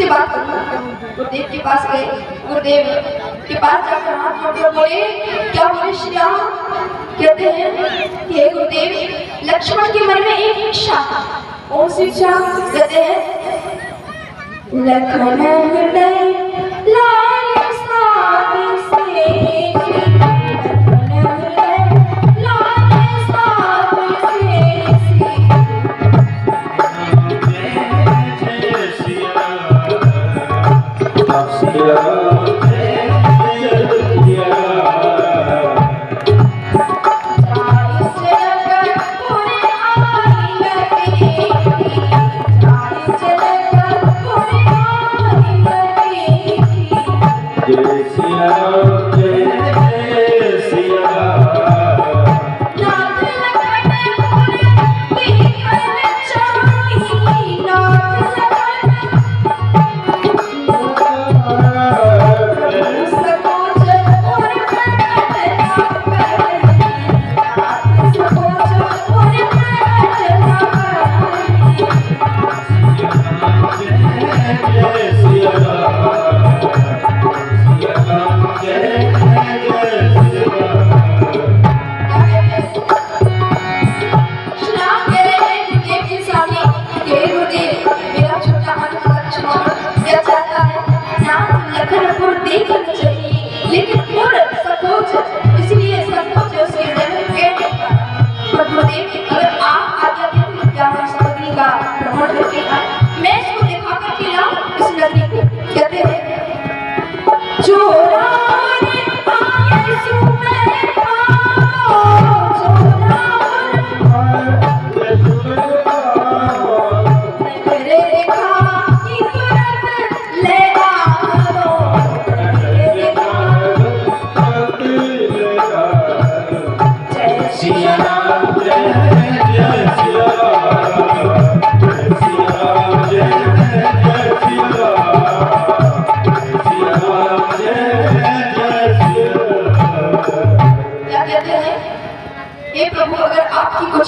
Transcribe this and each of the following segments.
से बात करूं। गुरुदेव के पास गए, गुरुदेव के पास जाकर हाथ जोड़कर बोले, क्या बोले श्री राम? कहते हैं कि हे गुरुदेव, लक्ष्मण के मन में एक इच्छा, कौन सी इच्छा? कहते हैं लखन हृदय लाल साबी से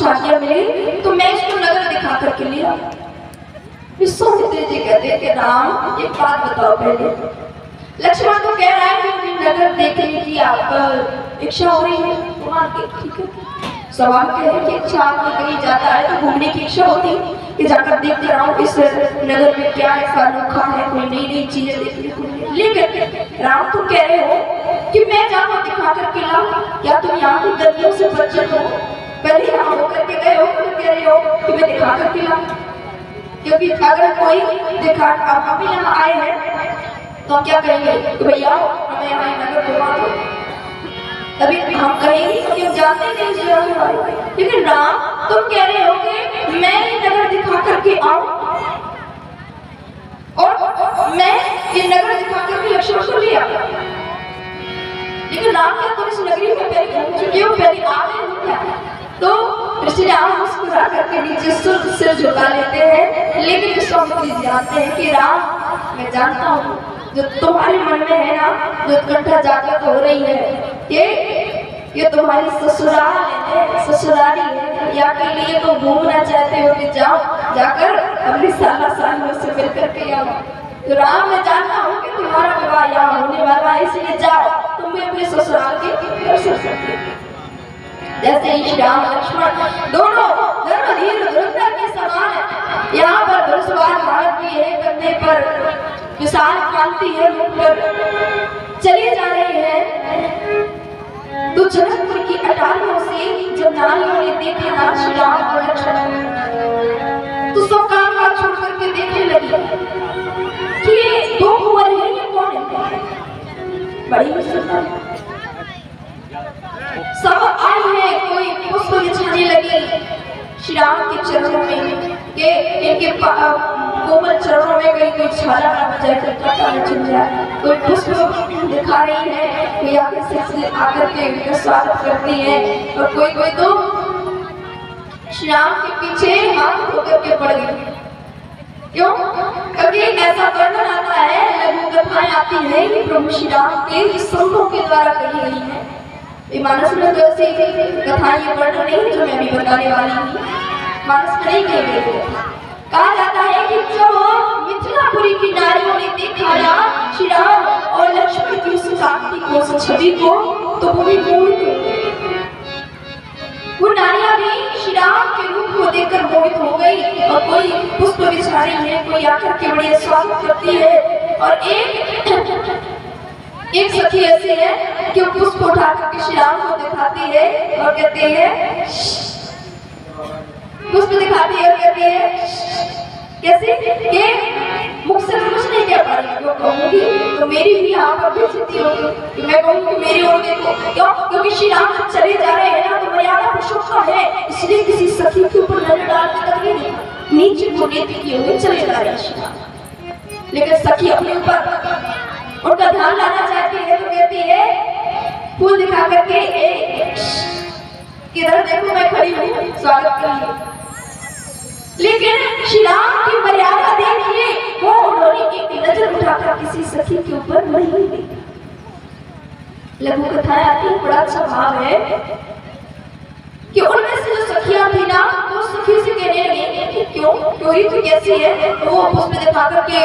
आज्ञा मिले तो मैं इसको नगर दिखा करके लिया। विश्वामित्र जी कहते हैं कि राम एक बात बताओ पहले। लक्ष्मण तो कह रहा है कि नगर देखने की आपका इच्छा हो रही है, तुम्हारी ठीक है। सवाल क्या है कि इच्छा आपको कहीं जाता है तो घूमने की इच्छा होती है कि जाकर देख कर आऊं इस नगर में क्या ऐसा अनोखा है, कोई नई नई चीजें देखने को मिले। लेकिन राम तुम कह रहे हो कि मैं जाऊं दिखा करके लाऊं, क्या तुम यहाँ की गलियों से परिचित हो? पहले यहाँ होकर के गए हो, तुम कह रहे हो कि मैं दिखा करके लाऊं? क्योंकि अगर कोई दिखा, अब हम यहाँ आए हैं तो हम क्या कहेंगे कि भैया हमें यहाँ नगर घुमा दो, तभी हम कहेंगे कि हम जानते नहीं इस जगह के बारे में। लेकिन राम तुम कह रहे हो कि मैं ये नगर दिखा करके आऊं और मैं ये नगर दिखा करके लक्ष्मण को ले आऊं। लेकिन राम क्या तुम इस नगरी में पहले घूम चुके हो, पहले आ रहे हो क्या? तो ऋषि राम मुस्कुरा करके नीचे सिर झुका लेते हैं। लेकिन विश्वामित्र जानते हैं कि राम मैं जानता हूँ जो तुम्हारे मन में है ना, जो उत्कंठा जागृत हो रही है, ये तुम्हारी ससुराल है, ससुराली है, या के लिए तो घूमना चाहते हो कि जाओ जाकर अपनी साला सालियों से मिल करके आओ। तो राम मैं जानता हूँ कि तुम्हारा विवाह यहाँ होने वाला है, इसलिए जाओ तुम भी अपने ससुराल के दर्शन सकते हो। जैसे ही श्री राम लक्ष्मण दोनों धर्मधीर दुर्गा के समान है। यहाँ पर धनुषवार भारत की है, कंधे पर विशाल कांति है, मुख पर चली जा रही है। तो जनकपुर की अटारियों से जब नारियों ने देखा ना श्री राम और लक्ष्मण, तो सब काम काज छोड़ करके देखने लगी कि ये दो कुंवर है, ये कौन है? बड़ी मुश्किल सब आए हैं, कोई पुष्प बिछाने लगी श्री राम के चरणों में, के इनके कोमल चरणों में कोई छाला ना बजाए, कोई कटा न चुन जाए, कोई पुष्प दिखा रही है, कोई आगे से आकर के उनका स्वागत करती है, और कोई कोई तो श्री राम के पीछे हाथ धोकर के पड़ गई। क्यों? क्योंकि ऐसा वर्णन आता है, लघु कथाएं आती है कि प्रभु श्री राम के संतों के द्वारा कही गई है। मानस में तो ऐसी कथाएं ये वर्णन नहीं जो मैं अभी बताने वाली हूँ, मानस में नहीं कही गई। कहा जाता है कि जब मिथिलापुरी की नारियों ने देखा ना श्री राम और लक्ष्मण की उस कांति को, उस छवि को, तो वो भी मोहित हो गई। वो नारियां भी श्री राम के रूप को देखकर मोहित हो गई और कोई पुष्प बिछा रही है, कोई आकर के बड़े स्वागत करती है और एक सखी ऐसी है कि वो पुष्प उठा करके श्री राम को दिखाती है और कहती है, पुष्प दिखाती है और कहती है कैसे कि मुख से कुछ नहीं कह पा रही, क्यों कहूंगी तो मेरी भी यहाँ पर बेइज्जती होगी कि मैं कहूंगी कि मेरी ओर देखो, क्यों? क्योंकि श्री राम जब चले जा रहे हैं ना तो मर्यादा पुरुषोत्तम है, इसलिए किसी सखी के ऊपर नजर डालकर कभी नहीं, नीचे को नीति किए हुए चले जा रहे हैं श्री राम। लेकिन सखी अपने ऊपर उनका ध्यान लाना चाहती है तो कहती है फूल दिखा करके, किधर देखो मैं खड़ी हूँ स्वागत कर रही। लेकिन श्री राम की मर्यादा देखिए, वो उन्होंने एक नजर उठाकर किसी सखी के ऊपर नहीं देखा। लघु कथाएं आती है, बड़ा अच्छा भाव है कि उनमें से जो सखियां थी ना वो सखी से कहने लगी कि क्यों क्योरी तू कैसी है, तो वो पुष्प दिखा करके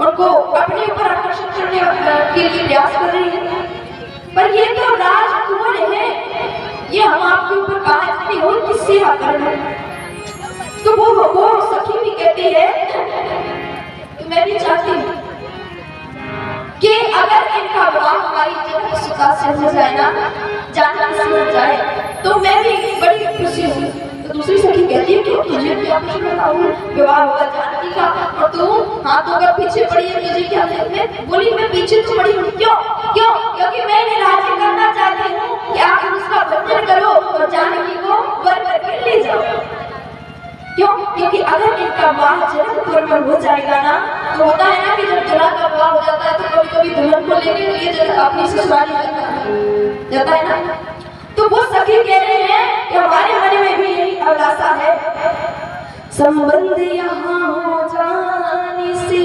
उनको अपने ऊपर आकर्षित करने के लिए प्रयास कर रही है। पर ये तो राजकुमार है, ये हम आपके ऊपर कहा इतनी हो किससे आकर है। तो वो सखी भी कहती है कि मैं भी चाहती हूँ कि अगर इनका विवाह हमारी जनक सुता से हो जाए ना, जानकी से हो जाए, तो मैं भी बड़ी खुशी हूँ। तो दूसरी सखी कहती है कि तुझे क्या खुशी बताऊँ, विवाह होगा जानकी का और तू हाथों का पीछे पड़ी है, तुझे क्या? मैं बोली मैं पीछे तो पड़ी हूँ, क्यों? क्योंकि मैं इन्हें राजी करना चाहती हूँ कि आप उसका बंधन करो और जानकी को वर करके ले जाओ। क्यों? क्योंकि अगर इनका विवाह जनकपुर में हो जाएगा ना, तो होता है ना कि जब दुल्हा का विवाह हो जाता है तो कभी कभी दुल्हन को लेने के लिए अपनी ससुराल जाता है ना। तो वो सखी कह रहे हैं कि हमारे मन में भी यही अभिलाषा है, संबंध यहाँ हो जाने से,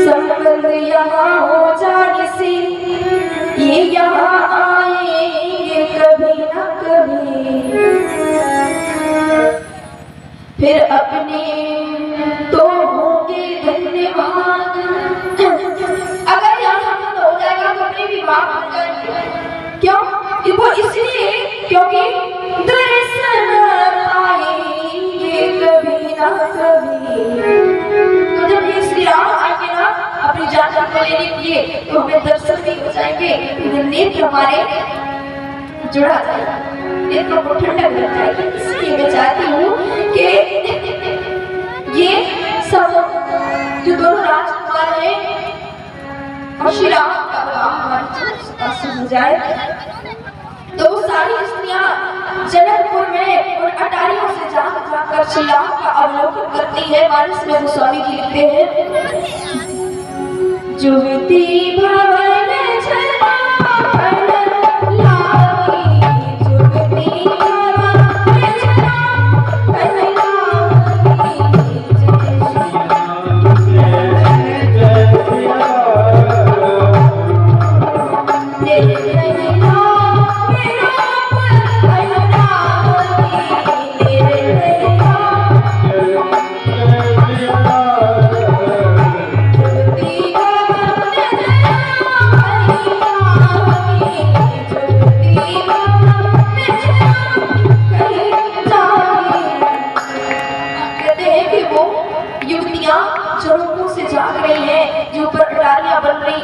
संबंध यहाँ हो जाने से ये यहाँ आएंगे कभी न कभी, फिर अपने तो होंगे धन्यवाद। अगर यहाँ संबंध हो जाएगा तो अपने भी माफ हो जाएंगे। क्यों? वो इसलिए क्योंकि दर्शन पाएंगे कभी ना कभी। तो जब ये श्री राम आएंगे ना अपनी जानकी को लेने के लिए, तो हमें दर्शन भी हो जाएंगे, नेत्र हमारे जुड़ा जाएगा, नेत्रों को ठंडक मिल जाएगी। इसलिए मैं चाहती हूँ कि ये सब जो दोनों राजकुमार हैं और श्री राम का विवाह हो जाए, तो वो सारी स्त्रियां जनकपुर में उन अटारियों से जाकर श्री राम का अवलोकन करती है। मानस में गोस्वामी जी लिखते हैं, जुवती भवन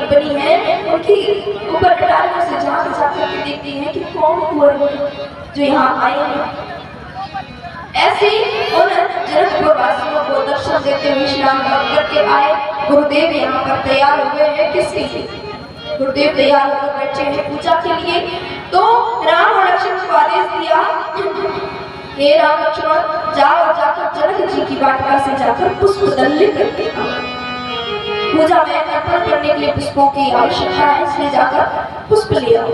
बनी है, उनकी ऊपर अटारियों से झांक के देखती हैं कि कौन कुंवर जो यहाँ आए हैं। ऐसे उन जनकपुर वासियों को दर्शन देते हुए श्री राम करके आए। गुरुदेव यहाँ पर तैयार हो गए हैं, किसके लिए? गुरुदेव तैयार होकर बैठे हैं पूजा के लिए। तो राम और लक्ष्मण को आदेश दिया, हे राम लक्ष्मण जाओ, जाकर जनक जी की वाटिका से जाकर पुष्प दलित करके पूजा में अर्पण करने के लिए पुष्पों की आवश्यकता है, इसलिए जाकर पुष्प ले आओ।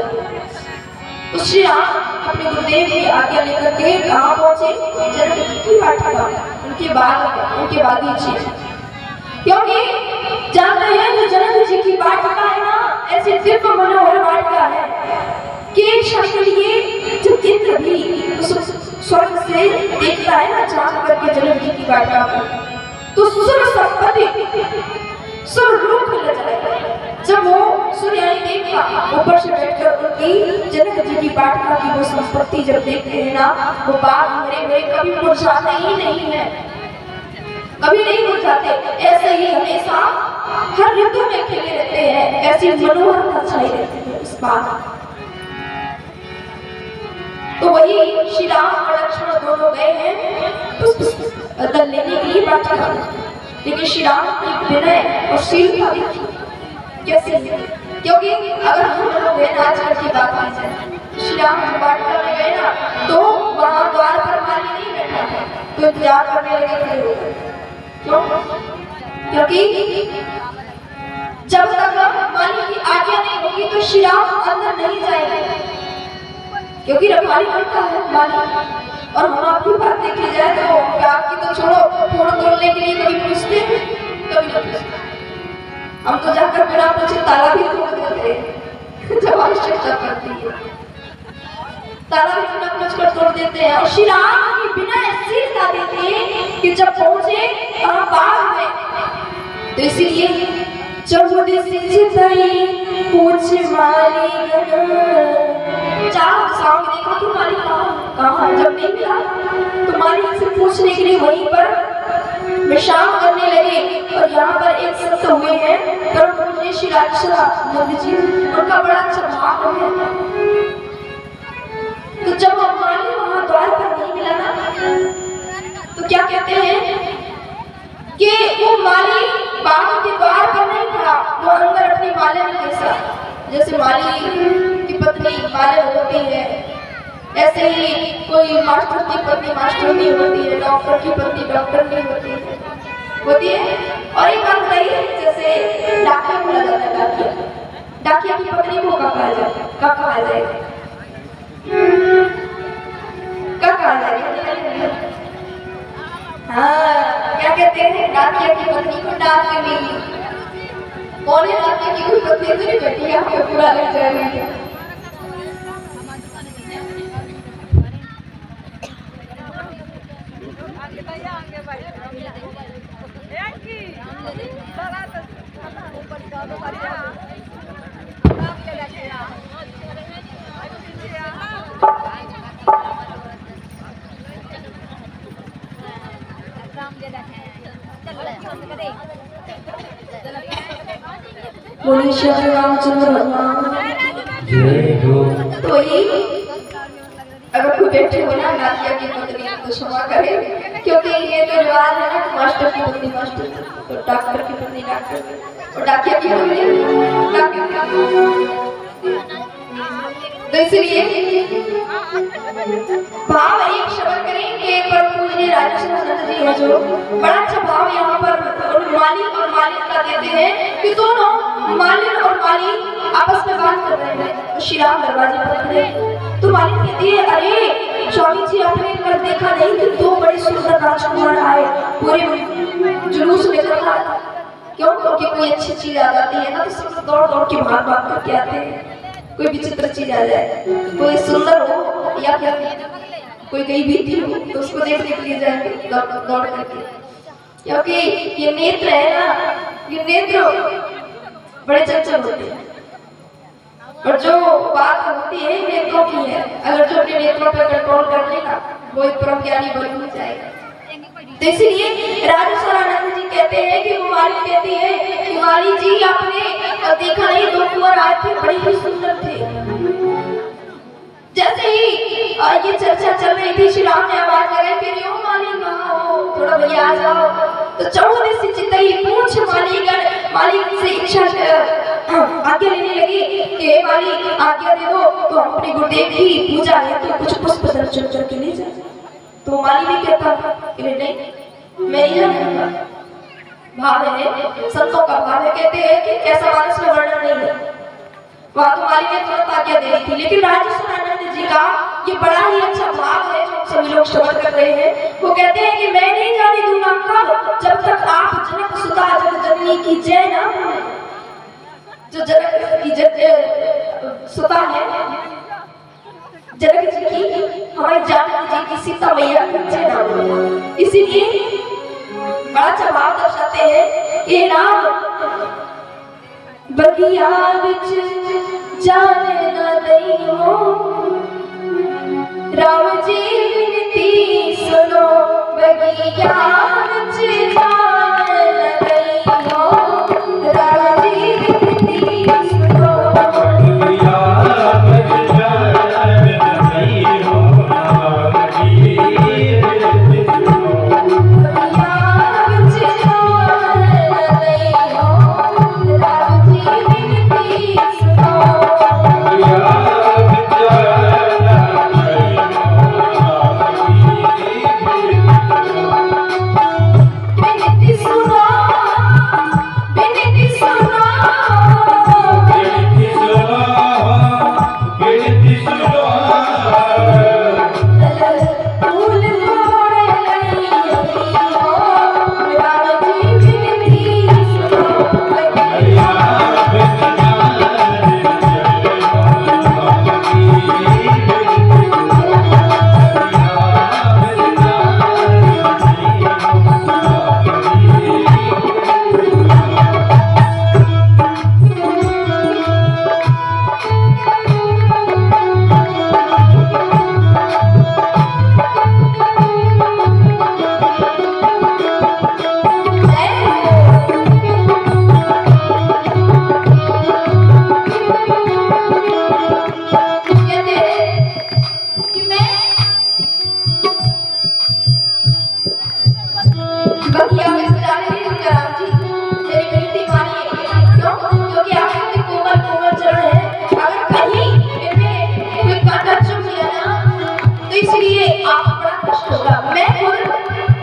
तो श्री राम अपने गुरुदेव की आज्ञा लेकर के कहाँ पहुंचे? जनक जी की वाटिका, उनके बागीचे। क्योंकि जानते हैं जो जनक जी की वाटिका है ना, ऐसी दिव्य मनोहर वाटिका है कि एक क्षण के लिए जो इंद्र भी उस स्वर्ग से देखता है ना, झांक करके जनक जी की वाटिका को, तो सुर संपत्ति सुर रूप मिल जाएगा। जब वो सूर्य देखा ऊपर से बैठकर उनकी जनक जी की बाटला की वो संपत्ति जब देखते हैं ना, वो बाग हरे भरे कभी मुरझाते ही नहीं है, कभी नहीं मुरझाते, ऐसे ही हमेशा हर ऋतु में खिले रहते हैं, ऐसी मनोहरता छाई रहती है इस बाग। तो वही श्री राम और लक्ष्मण दोनों गए हैं पुष्प दल लेने के लिए बाटला, लेकिन श्री राम की विनय और शीलता देखी कैसे है। क्योंकि अगर हम लोग आजकल की बात की जाए, श्री राम जब बाटला में गए ना तो वहां द्वार पर माली नहीं बैठा था, तो इंतजार करने लगे खड़े हो गए। क्यों? क्योंकि जब तक माली की आज्ञा नहीं होगी तो श्री राम अंदर नहीं जाएंगे, क्योंकि रखवाली करता है माली। और हम आपकी बात देखी जाए तो आपकी तो छोड़ो, फोड़ तोड़ने के लिए कभी पूछते कभी नहीं पूछते, हम तो जाकर बिना पूछे ताला भी तोड़ देते हैं जब आवश्यकता पड़ती है, ताला भी बिना पूछकर तोड़ देते हैं। और श्री राम की बिना शीलता देते कि जब पहुंचे बाग में, तो इसीलिए पूछ माली चार दिशाओं में देखा कि माली कहाँ, जब नहीं मिला तो माली से पूछने के लिए वहीं पर विश्राम करने लगे। और यहाँ पर एक संत हुए हैं परम पूज्य श्री राजशरानंद जी, उनका बड़ा अच्छा भाव है। तो जब माली वहां द्वार पर नहीं मिला ना, तो क्या कहते हैं कि वो माली बाग के द्वार पर नहीं खड़ा, वो अंदर अपनी मालिन के साथ, जैसे माली की पत्नी मालिन होती है, ऐसे ही कोई मास्टर की पत्नी मास्टर नहीं होती है, डॉक्टर की पत्नी डॉक्टर नहीं होती है। और एक बात बताइए, जैसे डाकिया बोला जाता है, डाकिया की पत्नी को क्या कहा जाएगा, क्या कहा जाएगा, क्या कहा जाएगा? हाँ, क्या कहते हैं, डाकिया की पत्नी को डाकनी। कौन है डाकिया की कोई पत्नी तो नहीं बैठी, आपको पूरा लग जाएगा। बोलिए श्री रामचंद्र भगवान। तो ये अगर कोई बैठे हो ना डाकिया की पत्नी तो क्षमा करे, क्योंकि ये तो रिवाज है ना, मास्टर की पत्नी मास्टर, तो डॉक्टर की पत्नी डॉक्टर, और डाकिया की पत्नी डाकिया। तो इसलिए भाव एक शब्द करेंगे, परम पूज्य राजशरानंद जी है जो बड़ा अच्छा भाव यहाँ पर माली और मालिक का देते हैं कि दोनों मालिन और माली आपस में बात कर रहे हैं। तो श्री राम दरवाजे पर खड़े, तो मालिक कहती है, अरे स्वामी जी आपने कल देखा नहीं कि दो बड़े सुंदर राजकुमार आए, पूरे जुलूस लेकर आ। क्यों? क्योंकि कोई अच्छी चीज आ जाती है ना तो सब दौड़ दौड़ के भाग भाग करके आते हैं। कोई विचित्र चीज आ जाए, कोई सुंदर हो या फिर कोई कहीं बीती हो तो उसको देखने के लिए जाएंगे दौड़ करके, क्योंकि ये नेत्र है ना, ये नेत्र बड़े चंचल होते हैं। और जो बात होती है नेत्रों की है, अगर जो अपने नेत्रों पर कंट्रोल कर लेगा वो एक परम ज्ञानी बन हो जाएगा। तो इसलिए राजशरानंद जी कहते हैं कि माली कहती है कि माली जी आपने देखा नहीं, दो कुंवर आए थे, बड़े ही सुंदर थे। जैसे ही ये चर्चा चल रही थी, श्री राम ने आवाज लगाई कि रे माली कहाँ हो, थोड़ा भैया आ जाओ। तो चौधरी से चितई पूछ मालिक से इच्छा आज्ञा लेने लगी कि माली आज्ञा दे दो तो हम अपने गुरुदेव की पूजा है तो कुछ पुष्प दर्शन करके ले जाए। तो माली भी कहता कि नहीं मैं नहीं जानूंगा। भाव है, संतों का भाव है, कहते हैं कि ऐसा मानस में वर्णन नहीं है। वहां तो माली ने तुरंत आज्ञा दे दी थी, लेकिन राजशरानंद जी का ये बड़ा ही अच्छा भाव है जो सभी लोग श्रवण कर रहे हैं। वो कहते हैं कि मैं नहीं जाने दूंगा कब, जब तक आप जनक सुता जग जननी की जय ना, जो जनक की सुता है जनक जी की, हमारी जानकी जी की, सीता मैया की जय ना। इसीलिए बड़ा अच्छा भाव दर्शाते हैं कि राम बगिया विच जाने न दईओ, राम जी विनती सुनो बगिया विच जाने न दईओ, राम जी विनती सुनो बगिया विच जाने न दईओ, राम जी विनती सुनो बगिया विच जाने न दईओ, राम जी विनती सुनो बगिया विच विनती सुनो विनती सुनो विनती सुनो फूल तोड़े लइयो, राम जी विनती सुनो बगिया विच जाने न दईओ, कहते हैं कि मैं बगिया में जाने नहीं दूंगा राम जी, मेरी विनती मानिए। क्यों? क्योंकि आपके इतने कोमल कोमल चरण है, अगर कहीं इनमें कोई कांटा चुभ गया ना तो इसलिए आप बड़ा कष्ट होगा। मैं खुद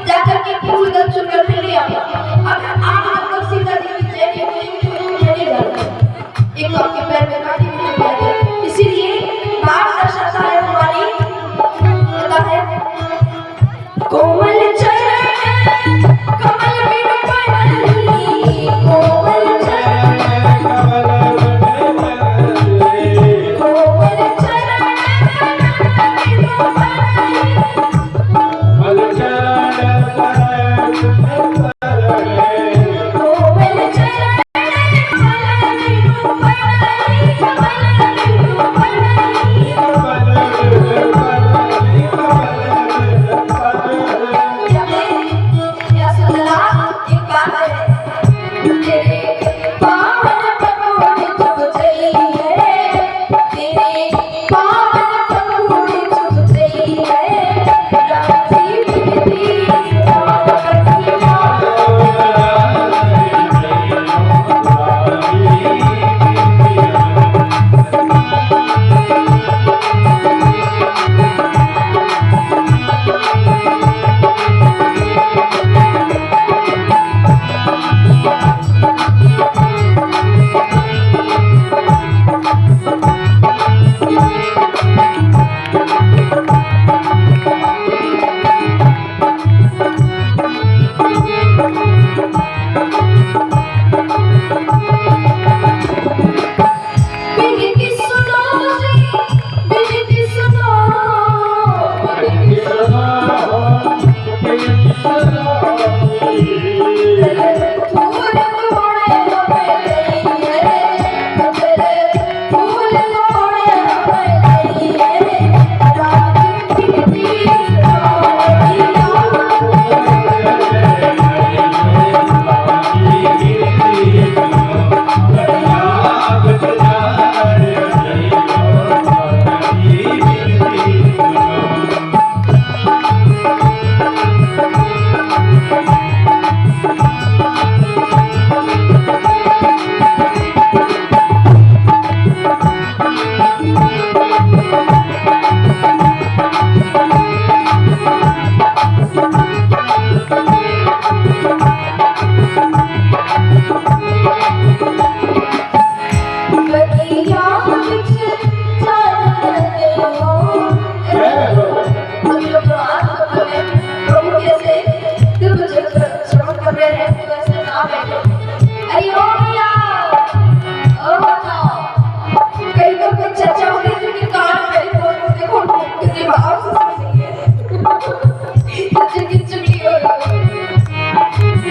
जाकर के फूल दल चुन कर ले आऊंगा। अगर आप मतलब सीता जी की जय नहीं बोलेंगे तो नहीं डरते, एक तो आपके पैर में कांटे भी नहीं जाते। इसीलिए भाव दर्शाता है हमारी, कहता है कोमल चरण कमल बिनु पड़ली, कोमल चरण कोमल चरण कमल बिनु पड़ली, कोमल चरण कमल बिनु पड़ली, कोमल चरण कमल बिनु पड़ली, कमल बिनु पड़ली। या सुनला एक बात है, तेरे पावन पगोड़े चुभ गई है, तेरे पावन पगोड़े चुभ गई है, राम जी विनती सुनो बगिया विनती सुनो जी, विनती सुनो विनती सुनो फूल तोड़े हमें लइए, फूल तोड़े हमें लइए, राम जी विनती सुनो बगिया बगिया विच जाने न दईओ। सभी लोग हाथ पकड़े प्रभु कैसे दिव्य चरित्र श्रवण कर रहे हैं, वैसे ना बैठे। अरे ओ भैया, ओ बताओ, कहीं तो कुछ चर्चा हो रही थी कि कान मेरे को देखो कितने भाव से सुन रही है, जिनकी चुगली हो रही है।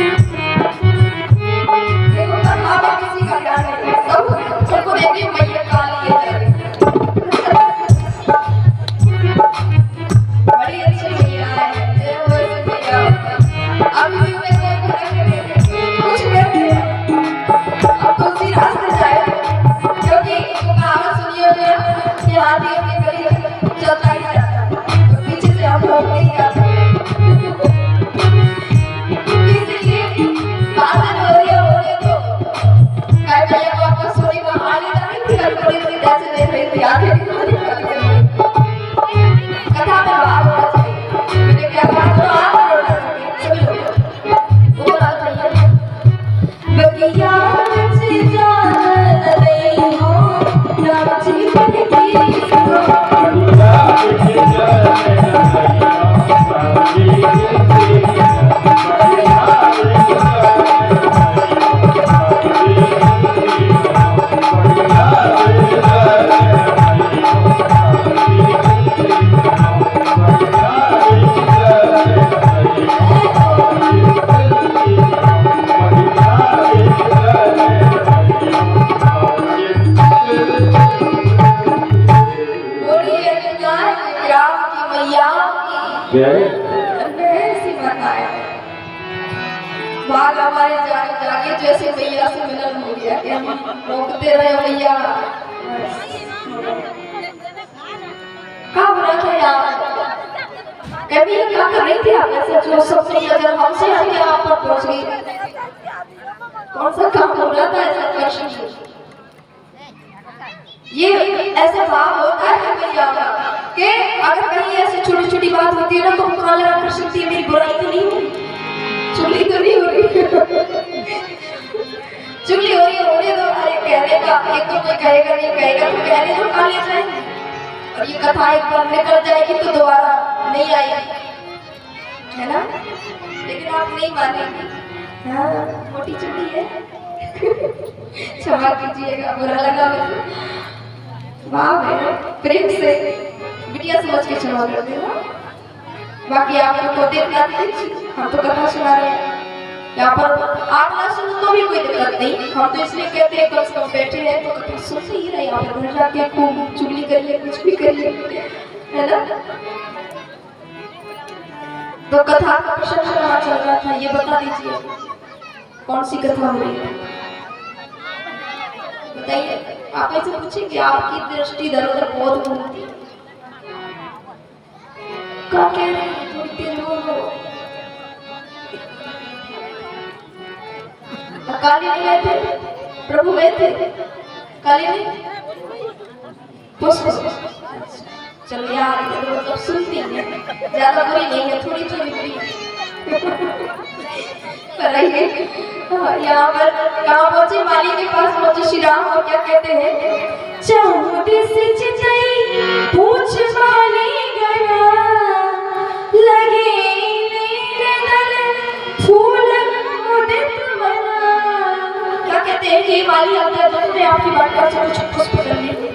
भाग हमारे जागे जैसे मैया से मिलन हो गया कि हम रोकते रहे मैया। कब रखे यार कभी क्या कर रही थी आप ऐसे जो सब नजर हमसे हटके आप पर पहुंच गई। कौन सा काम हो रहा था ऐसा क्वेश्चन? ये ऐसा भाव होता है भैया कि अगर कहीं ऐसी छोटी छोटी बात होती है ना तो मुकाल कर सकती है मेरी बुराई तो नहीं हो रही, चुगली तो नहीं हो रही। चुगली हो रही है होने दो। अरे कहने का एक तो कोई कहेगा नहीं कहेगा तो कहने तो खा ले जाएंगे और ये कथा एक बार निकल जाएगी तो दोबारा नहीं आएगी, है ना? लेकिन आप नहीं मानेंगे। हाँ मोटी चुगली है। क्षमा कीजिएगा बुरा लगा मुझे। वाह प्रेम से बिटिया समझ के क्षमा कर देना। बाकी आप लोग को देखना हम तो कथा सुना रहे हैं यहाँ पर। आप ना सुनो तो भी कोई दिक्कत नहीं, हम तो इसलिए कहते हैं कम से कम बैठे हैं तो कथा सुन ही रहे। आप घर जाके खूब चुगली करिए कुछ भी करिए, है ना? तो कथा का प्रसंग कहाँ चल रहा था ये बता दीजिए, कौन सी कथा हो रही है बताइए। आप ऐसे पूछेंगे आपकी दृष्टि इधर उधर बहुत घूमती है, क्या कह रहे हैं? थोड़ी देर बोलो। काली नहीं गए थे, प्रभु गए थे, काली नहीं चलो यार मतलब सुनती है, ज्यादा बुरी नहीं है, थोड़ी थोड़ी बुरी कराइए। यहाँ पर कहाँ पहुंचे? माली के पास पहुंचे श्री राम और क्या कहते हैं? चौबीस चितई पूछ माली गया लगे फूल उदित बना। क्या कहते हैं कि माली आते तो मैं आपकी बात का से कुछ पुष्प कर लेंगे।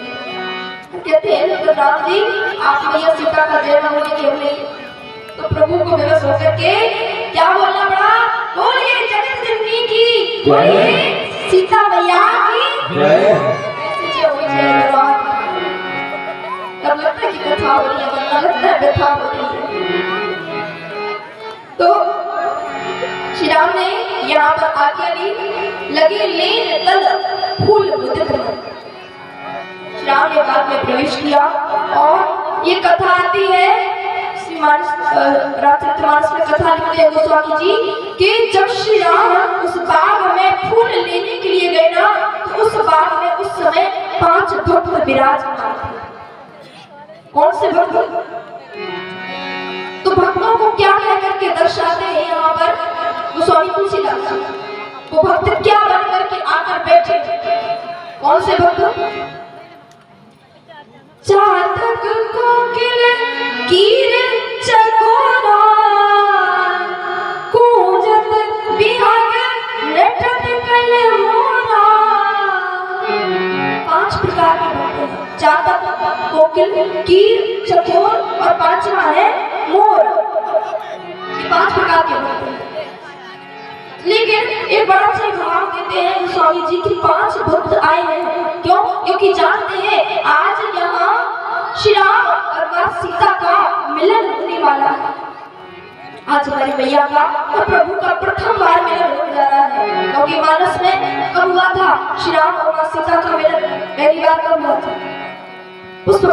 कहते हैं तो राम जी आप मैया सीता का जन्म होने के लिए तो प्रभु को विवश होकर के क्या बोलना पड़ा? बोलिए जगत जननी की, बोलिए सीता मैया की जय। तब लगता है कि कथा हो रही है, वरना लगता है व्यथा हो रही है। तो श्री राम ने यहाँ पर आज्ञा ली लगे लेन तल फूल उदित बना। श्री राम ने बाग में प्रवेश किया और ये कथा आती है रामचरितमानस में कथा लिखते हैं गोस्वामी जी कि जब श्री राम उस बाग में फूल लेने के लिए गए ना तो उस बाग में उस समय 5 भक्त विराजमान थे। कौन से भक्त? तो भक्तों को क्या कह करके दर्शाते हैं यहाँ पर गोस्वामी तुलसीदास जी? वो भक्त क्या बन करके आकर बैठे? कौन से भक्त? चातक कोकिल कीर चकोरा कूंजत बिहाग नटत कल मोरा। 5 प्रकार के भक्त हैं, चातक कोकिल कीर चकोर और 5वां है मोर। ये 5 प्रकार के भक्त हैं। लेकिन एक बड़ा सा भाव देते हैं स्वामी जी की 5 भक्त आए हैं। क्यों? क्योंकि जानते हैं आज यहाँ श्री राम और मां सीता का मिलन होने वाला है। आज हमारी मैया का और प्रभु का प्रथम बार मिलन होने जा रहा है। क्योंकि मानस में कब हुआ था श्री राम और मां सीता का मिलन? पहली बार कब हुआ था? पुष्प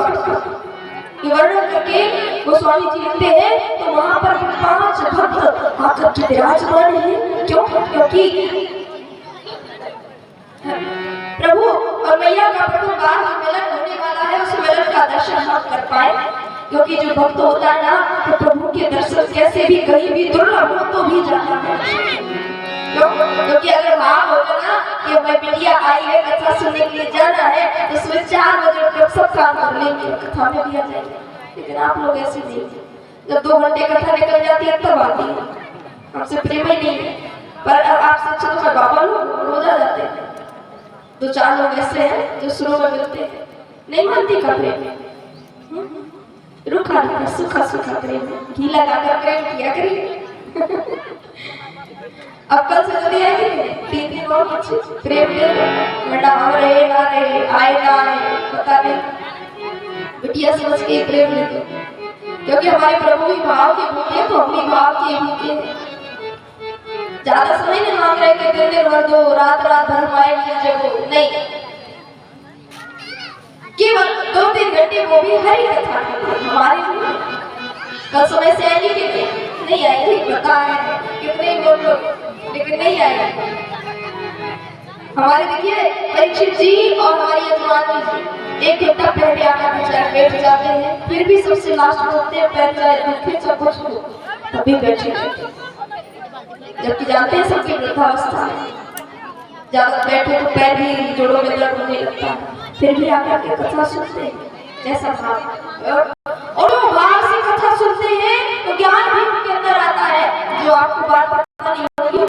वर्णन करके गोस्वामी जी लिखते हैं तो वहां पर 5 भक्त आकर के विराजमान है। क्यों? क्योंकि प्रभु और मैया का प्रथम बार मिलन होने वाला है, उस मिलन का दर्शन हम कर पाए। क्योंकि जो भक्त होता है ना तो प्रभु के दर्शन कैसे भी कहीं भी दुर्लभ हो तो भी जाता है। क्योंकि अगर भाव होगा ना कि मैं बिटिया आई है कथा सुनने के लिए जाना है तो सुबह 4 बजे उठकर सब काम कर लेंगे, कथा में भी आ जाएंगे। लेकिन आप लोग ऐसे नहीं, जब 2 घंटे कथा निकल जाती है तब आती है। हमसे प्रेम ही नहीं है, पर आपसे अच्छा तो मैं बाबा लोग रोज आ जाते हैं। 2-4 लोग ऐसे हैं जो शुरू में मिलते हैं, नहीं मानती का प्रेम, रूखा रूखा सूखा सूखा प्रेम, घी लगा कर प्रेम किया करिए। अब कल से जल्दी आएगी 3 दिन और कुछ प्रेम दे दो, वरना हम रहे ना रहे, आए ना आए पता नहीं, बिटिया समझ के प्रेम ले दो, क्योंकि हमारे प्रभु भी भाव के भूखे तो हम भी भाव के भूखे हैं। ज्यादा समय नहीं मांग रहे कि दिन भर दो, रात रात भर माए जगो, नहीं, केवल 2-3 घंटे वो भी हरी कथा हमारे लिए। कल समय से आएगी कि नहीं आएगी पता है, कितने ही बोल लो लेकिन नहीं आएगी। हमारे देखिए परीक्षित जी और हमारी यजमानी जी 1 घंटा पहले आकर बेचारे बैठ जाते हैं, फिर भी सबसे लास्ट में होते हैं पैर चाहे दुखे सब कुछ हो तभी बैठे रहते, जबकि जानते हैं सबकी वृद्धावस्था है, ज्यादा बैठे तो पैर भी जोड़ों में दर्द होने लगता है, फिर भी आकर के कथा सुनते हैं जैसा भाव, और वो भाव से कथा सुनते हैं तो ज्ञान भी उनके अंदर आता है, जो आपको बात पता नहीं होगी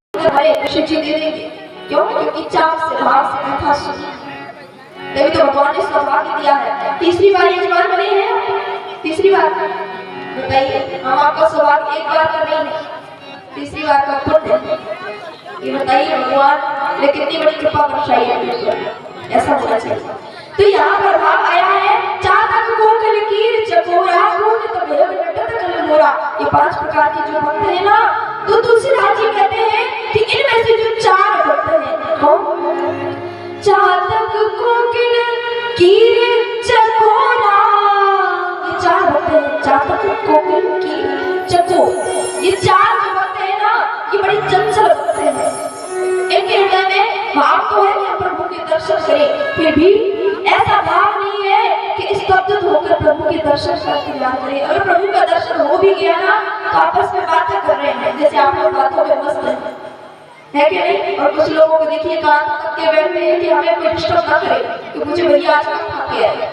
शिव जी दे देंगे। क्यों? क्योंकि चाव से भाव से कथा सुनी, तभी तो भगवान ने सौभाग्य दिया है। तीसरी बार यजमान बने हैं, तीसरी बार बताइए, हम आपका सौभाग्य 1 बार का नहीं है, तीसरी बार का पुण्य, ये बताइए भगवान ने कितनी बड़ी कृपा बरसाई है, ऐसा होना चाहिए। तो यहाँ पर भाव आया है, चातक कोकिल कीर चकोरा रोग तब लटत कल मोरा, ये 5 प्रकार के जो भक्त है ना, तो तुलसीदास जी कहते हैं कि इनमें से जो 4 भक्त हैं, चातक कोकिल कीर चकोरा, ये 4 भक्त हैं, चातक कोकिल कीर चकोर, ये 4 जो भक्त है ना, ये बड़ी चंचल भक्त है। इनके हृदय में भाव तो है कि हम प्रभु के दर्शन करें, फिर भी ऐसा भाव नहीं है कि स्तब्ध होकर प्रभु के दर्शन करते जा करें। अगर प्रभु का दर्शन हो भी गया ना तो आपस में बातें कर रहे हैं, जैसे आप लोग बातों में मस्त है कि नहीं। और कुछ लोगों को देखिए कान तक के बैठे हैं कि हमें कोई डिस्टर्ब ना करे कि मुझे भैया आज कब खा के आए,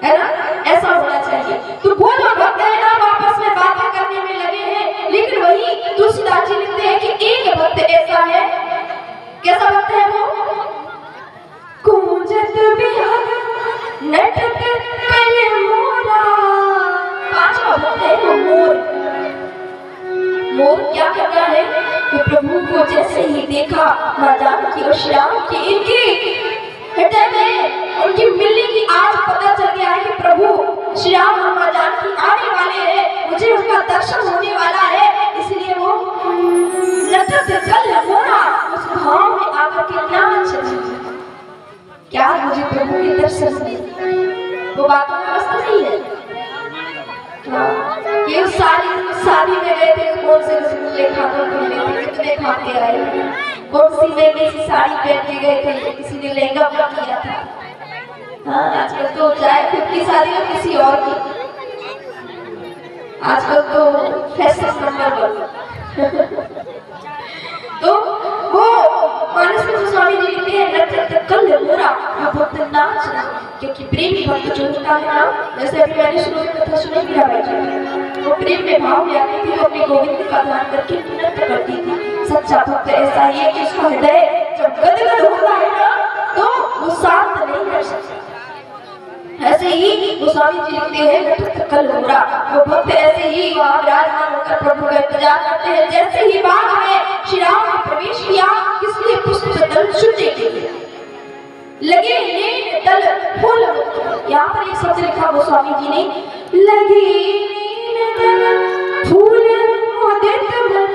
है ना, ऐसा होना चाहिए। तो वो जो भक्त है ना आपस में बातें करने में लगे हैं, लेकिन वही तुलसीदास जी लिखते हैं कि एक भक्त ऐसा है, कैसा भक्त है वो, कूंजत बिहार नटत कल मोरा, 5वां भक्त है वो मोर। मोर क्या करना है कि प्रभु को जैसे ही देखा मां जानकी और श्री राम की इनकी हृदय में उनकी मिलने की आज पता चल गया है कि प्रभु श्री राम और मां जानकी आने वाले हैं, मुझे उनका दर्शन होने वाला है, इसलिए वो नटत कल मोरा उस भाव में आकर के क्या क्या मुझे प्रभु के दर्शन से, वो बातों में मस्त नहीं है। ये शादी में गए थे, कौन से रसगुल्ले खाते थे, कितने खाते आए, कौन सी महंगी सी साड़ी पहन के गए थे, किसी ने लहंगा भी किया था। हाँ, आजकल तो चाहे खुद की शादी हो किसी और की, आजकल तो फैशन नंबर 1। तो वो मानस में स्वामी जी लिखते हैं नटत कल मोरा, वो भक्त नाच, क्योंकि प्रेमी भक्त जो होता है ना, जैसे अभी मैंने शुरू में कथा सुनी मीरा बाई जी, वो प्रेम में भाव में आती थी, वो अपने गोविंद का ध्यान करके नृत्य करती थी। सच्चा भक्त ऐसा ही है कि उसका हृदय जब गदगद होता है ना तो वो शांत नहीं कर सकता। ऐसे ही गोस्वामी जी लिखते हैं नटत कल मोरा, वो भक्त ऐसे ही वहाँ विराजमान होकर प्रभु का इंतजार करते हैं। जैसे ही बाग में श्री राम ने प्रवेश किया, किसलिए पुष्प दल चुनने के लिए लगे नील दल फूल, यहाँ पर एक शब्द लिखा गोस्वामी जी ने, लगे नील दल फूल मोदित मन,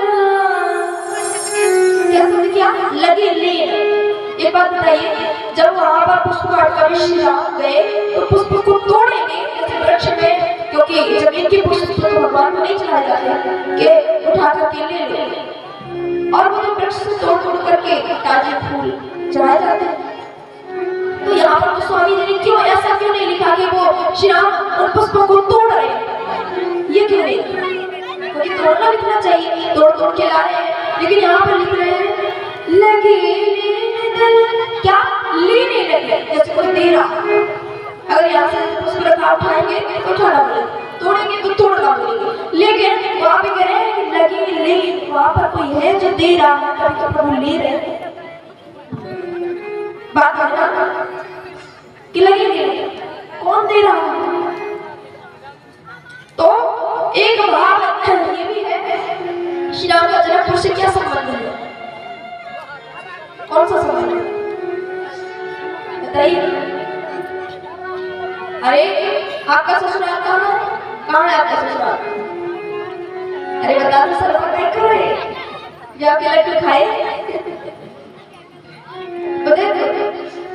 क्या शब्द किया, लगे नील। एक बात बताइए, जब वहां पर पुष्प काटकर श्री राम गए तो पुष्प को तोड़ेंगे जैसे वृक्ष में, क्योंकि जब इनके पुष्प तो भगवान को नहीं चढ़ाए जाते कि उठा करके ले लो, और वो तो वृक्ष से तोड़ तोड़ करके ताजे फूल चढ़ाए जाते हैं। तो यहाँ पर गोस्वामी जी ने क्यों ऐसा क्यों नहीं लिखा कि वो श्री राम उन पुष्पों को तोड़ रहे हैं, ये क्यों नहीं, क्योंकि तोड़ना लिखना चाहिए, तोड़ तोड़ के ला रहे हैं, लेकिन यहाँ पर लिख रहे हैं लगे क्या लेने लगे, जैसे कोई दे रहा, अगर यहाँ से पुष्प रखा उठाएंगे तो उठाना बोले, तोड़ेंगे तो तोड़ना बोलेंगे, लेकिन वहां पे कह रहे हैं कि लगी लेकिन वहां पर कोई है जो दे रहा है, कभी तो प्रभु ले रहे हैं। बात है ना कि लगी नहीं, कौन दे रहा है? तो एक भाव ये भी है, श्री राम का जनकपुर से क्या संबंध है? कौन सा संबंध है बताइए? अरे आपका ससुराल कहाँ है? कहाँ है आपका ससुराल? अरे बता दो सर, क्या कर रहे हैं? जो आपके लड्डू खाए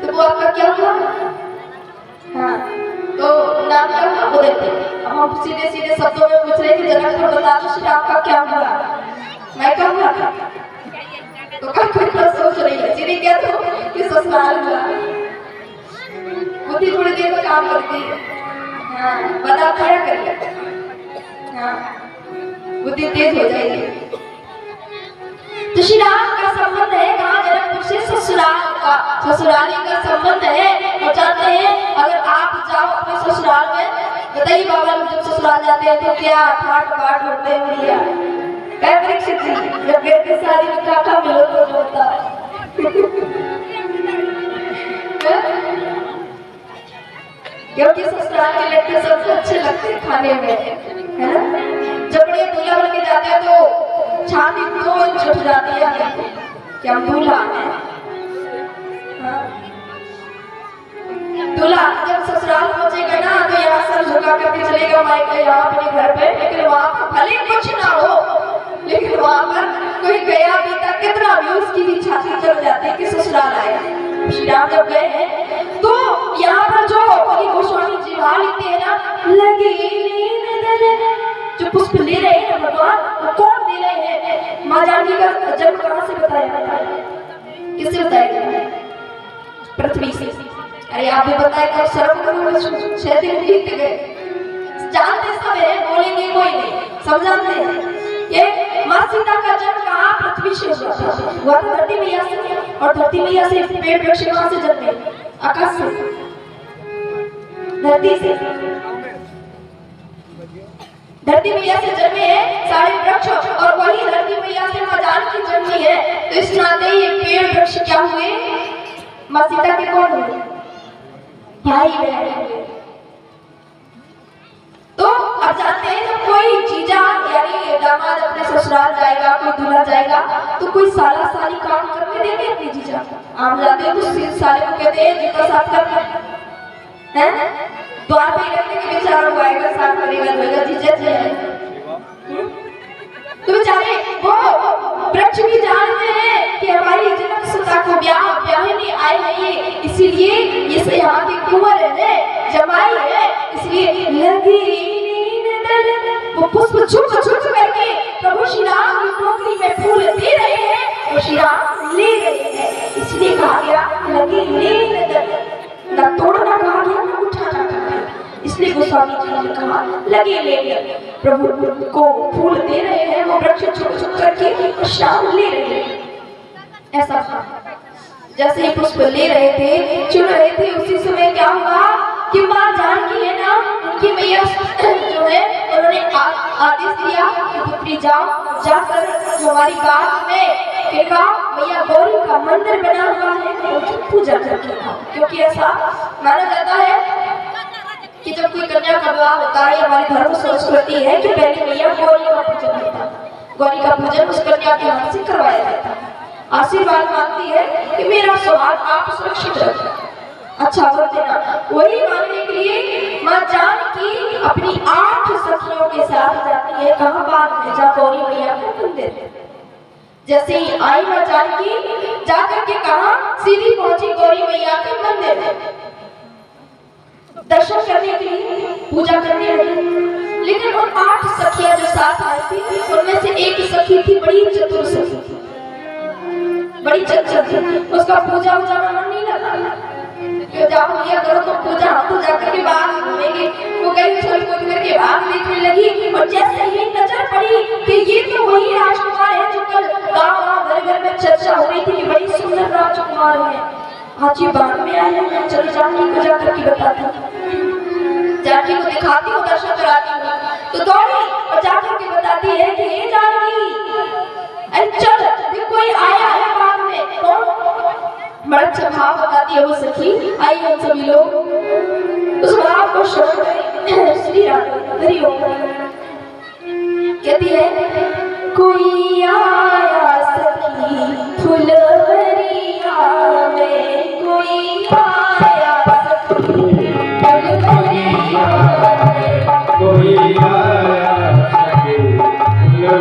तो वो आपका क्या हुआ? हाँ, तो नाम क्या हुआ वो देते। अब हम सीधे सीधे शब्दों में पूछ रहे थे, जनकपुर बता दो श्री आपका क्या हुआ? मैं क्या हुआ? तो कोई तो सोच रही है सीधे क्या तो कि ससुराल हुआ। बुद्धि थोड़ी देर में काम करती है। हाँ, बता खाया करिए। हाँ, बुद्धि तेज हो जाएगी। तो श्री राम का संबंध है कहाँ? जनकपुर से ससुराल का, ससुराली का संबंध है। और जानते हैं अगर आप जाओ अपने ससुराल में, बताइए बाबा लोग जब ससुराल जाते हैं तो क्या ठाट बाट होते हैं भैया? क्या परीक्षित जी जब कहते शादी में काका मिलो तो होता है क्योंकि ससुराल के लड़के सबसे अच्छे लगते हैं खाने में, है ना? जब बड़े दूल्हा बन के जाते हैं तो छाती 2 इंच उठ जाती है कि हम दूल्हा हैं। दूल्हा जब ससुराल पहुंचेगा ना तो यहाँ सर झुका करके चलेगा मायके यहाँ अपने घर पे, लेकिन वहाँ पर भले कुछ ना हो, लेकिन वहाँ पर कोई गया भी तक कितना भी उसकी भी छाती चल जाती है कि ससुराल आया। श्री राम जब गए हैं तो यहाँ पर जो गोस्वामी जी वहाँ लिखते हैं ना, लगी जो पुष्प ले रहे हैं ना भगवान, वो कौन दे रहे हैं? माँ जानकी का जन्म कहाँ से बताया? किससे बताया? पृथ्वी से। अरे आप भी बताए कब सर्व 6 दिन बीत गए, जानते सब है, बोलेंगे कोई नहीं, सब जानते हैं। ये माँ सीता का जन्म कहाँ? पृथ्वी से हुआ था धरती मैया से, और धरती मैया से पेड़ वृक्ष कहाँ से जन्मे? आकाश से, धरती से। धरती मैया से जन्मे हैं सारे वृक्ष, और वही धरती मैया से माँ जानकी जन्मी है। तो इस नाते ये पेड़ वृक्ष क्या हुए? माँ सीता के कौन हुए? भाई बहन हुए। तो अब जानते हैं जब कोई जीजा यानी दामाद अपने ससुराल जाएगा, कोई दूल्हा जाएगा, तो कोई साला साली काम करके देंगे अपनी जीजा? आप जाते हो तो साले को कहते हैं जूता साफ कर, हैं? द्वार पे रहते कि बेचारा वो आएगा साफ करेगा धोएगा, जीजा जी है। तो बेचारे वो वृक्ष भी जानते हैं कि हमारी जनक सुता को ब्याहने आए हैं ये, इसीलिए ये यहाँ के कुंवर है, जमाई है, इसलिए लगी वो पुष्प छुप करके प्रभु श्री राम की टोकरी में फूल दे रहे हैं, और श्री राम ले रहे हैं। इसलिए कहा गया लगी ना तोड़ना कहा गया, ना उठाना कहा गया। इसलिए गोस्वामी जी ने कहा लगे ले प्रभु को फूल दे रहे हैं, वो वृक्ष छुप करके श्याम ले रहे हैं। ऐसा था जैसे ही पुष्प ले रहे थे, चुन रहे थे, उसी समय क्या हुआ कि माँ जानकी है ना, उनकी मैया जो है उन्होंने आदेश दिया कि पुत्री जाओ, जाकर जो हमारी बात में फिर कहा मैया गौरी का मंदिर बना हुआ है तो पूजा करके आओ। क्योंकि ऐसा माना जाता है कि जब कोई कन्या का विवाह होता है, हमारी धर्म संस्कृति है कि पहले मैया गौरी का पूजन होता है, गौरी का पूजन उस कन्या के हाथ से करवाया जाता है। आशीर्वाद मांगती है कि मेरा सुहाग आप सुरक्षित रखें, अच्छा कर देना। वही मांगने के लिए माँ जानकी अपनी 8 सखियों के साथ जाती है कहाँ? बाग में, जहाँ गौरी मैया का मंदिर। जैसे ही आई माँ जानकी, जाकर के कहा सीधी पहुंची गौरी मैया के मंदिर में दर्शन करने के लिए, पूजा करने लगी। लेकिन उन 8 सखियां जो साथ आई थी, उनमें से एक सखी थी बड़ी चतुर सखी, बड़ी चतुर थी, उसका पूजा में मन नहीं लगा। जाओ भैया करो तो पूजा, हम तो जाकर के बाहर घूमेंगे। वो गई उछल कूद करके बाहर देखने लगी, और जैसे ही नजर पड़ी कि ये तो वही राजकुमार है जो कल गाँव घर घर में चर्चा हो रही थी कि बड़ी सुंदर राजकुमार है, आज ये बाग में आए हैं, चलो जानकी को जाकर के बताती। जानकी को दिखाती हूँ, दर्शन कराती हूँ, तो दौड़ी और जाकर के बताती है कि ये जानकी, अरे चल भी कोई आया है बाद में। कौन? बड़ा अच्छा भाव बताती है वो सखी। आई हम सभी लोग उस भाव को श्रवण करें। श्री राम हरिओम। कहती है कोई आया सखी फुलवरिया में, कोई आया सखी फुलवरिया में, कोई आया सखी फुलवरिया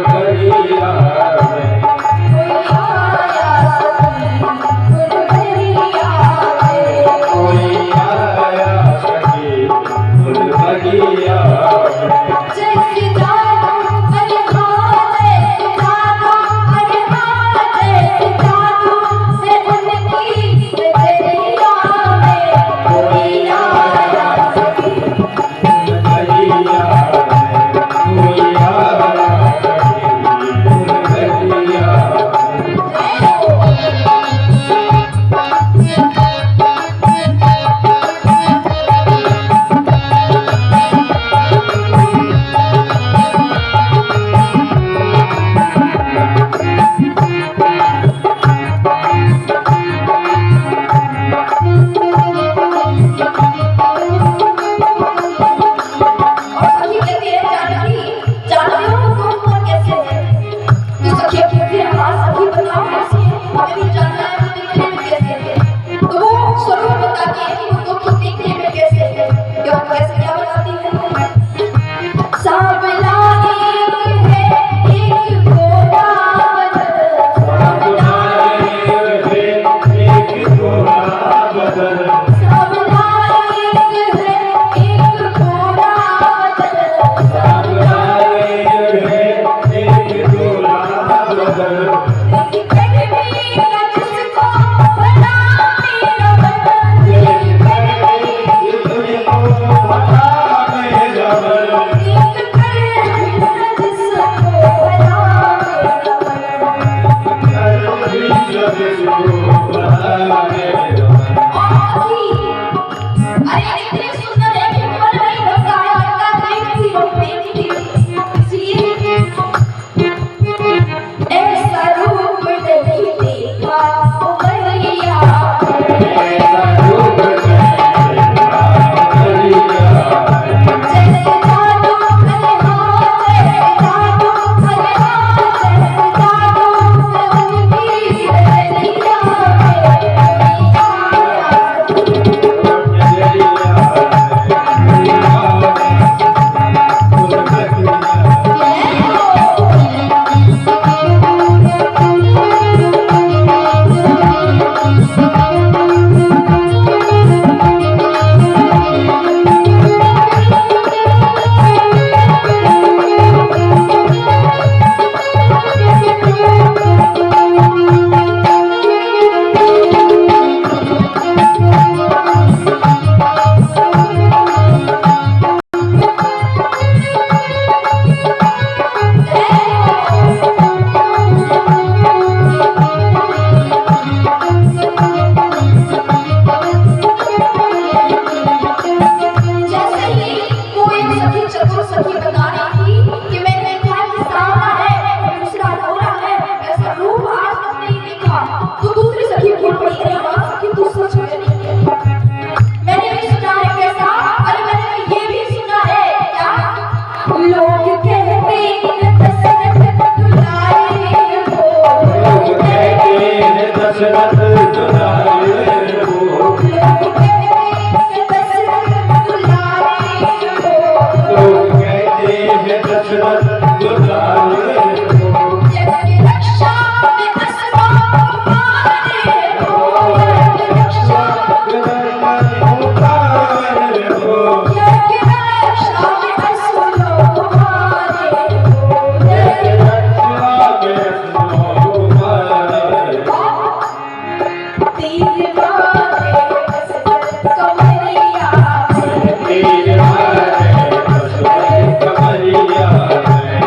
में, कोई आया सखी फुलवरिया में, कोई आया सखी फुलवरिया में। जैसे जादू अरे हाँ, जैसे जादू अरे हाँ, जैसे जादू है उनकी नजरिया में, कोई आया सखी फुलवरिया में, कोई आया सखी फुलवरिया में। और सखी कहती है जानकी, जानती हो तुम कौन कैसे है? तो सखी कहती है हाँ सखी बताओ कैसे है, हमें भी जानना है वो दिखने में कैसे है। तो वो स्वरूप बताती है कि वो तो दिखने में कैसे है। क्यों कैसे क्या बताती है? सांवला एक है एक गोरा बदन, सांवला एक है एक गोरा बदन, सांवला एक है एक गोरा बदन, सांवला एक है एक गोरा बदन। तेरी पहली जिसको बना मेरा बदन, तेरी पहली तुझको बता मेरा मन, एक पहली जिसको बना मेरा बदन। कर भी जब तुझको बता मेरा मन। अरे इतने सुंदर है कि मन नहीं भरता है, लगता देखती इसलिए ऐसा रूप नहीं देखा उमरिया में, ऐसा रूप नहीं देखा उमरिया में। जैसे जादू अरे हाँ, जैसे जादू अरे हाँ, जैसे जादू है उनकी नजरिया में, कोई आया जैसे ही वो एक सखी चतुर सखी बता रही थी कि मैंने देखा कि सांवला है और दूसरा गोरा है, ऐसा रूप आज तक नहीं देखा। तो दूसरी सखी बोल पड़ी अरे वाह सखी तू सच में नहीं है, मैंने भी सुना है कैसा, अरे मैंने तो ये भी सुना है क्या, लोग कहते हैं दशरथ दुलारे हो, लोग कहते हैं दशरथ दुलारे हो, लोग कहते हैं दशरथ दुलारे हो, लोग कहते हैं दशरथ दुलारे हो। जग की रक्षा में असवार तुम्हारे हो, जग की रक्षा उतारे हो, जग की रक्षा में असुरो तुम्हारे हो, जग की रक्षा में सुनो तुम्हारे हो। तीर मारे दशरथ कमरिया में, तीर मारे दशरथ कमरिया में,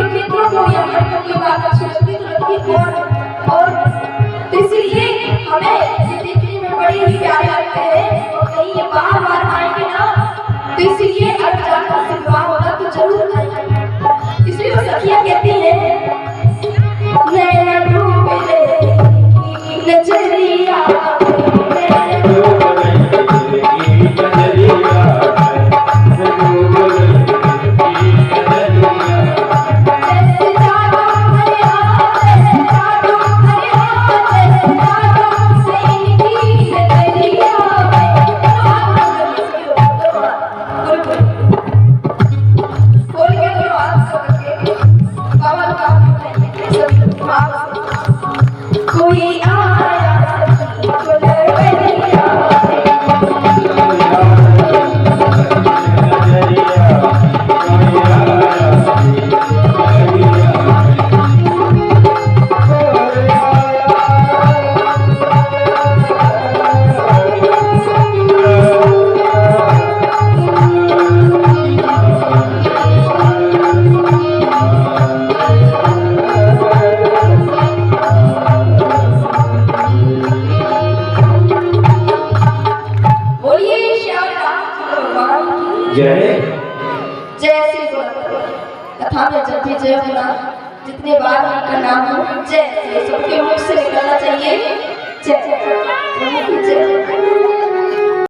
मित्रों मित्रों को या हमारे कोई बात अच्छी लगती तो लगती कौन और तो इसलिए हमें ये देखने में बड़ी ही प्यारे लगते हैं और कहीं ये बार बार आएंगे ना तो इसलिए अगर जाकर से विवाह होगा तो जरूर आएंगे। इसलिए वो सखियां कहती हैं नैना डूबे नजरिया कोई आया जय जय श्री कथा में जब भी जय होना जितने बार उनका नाम हो जय सबके मुख से निकलना चाहिए जय जय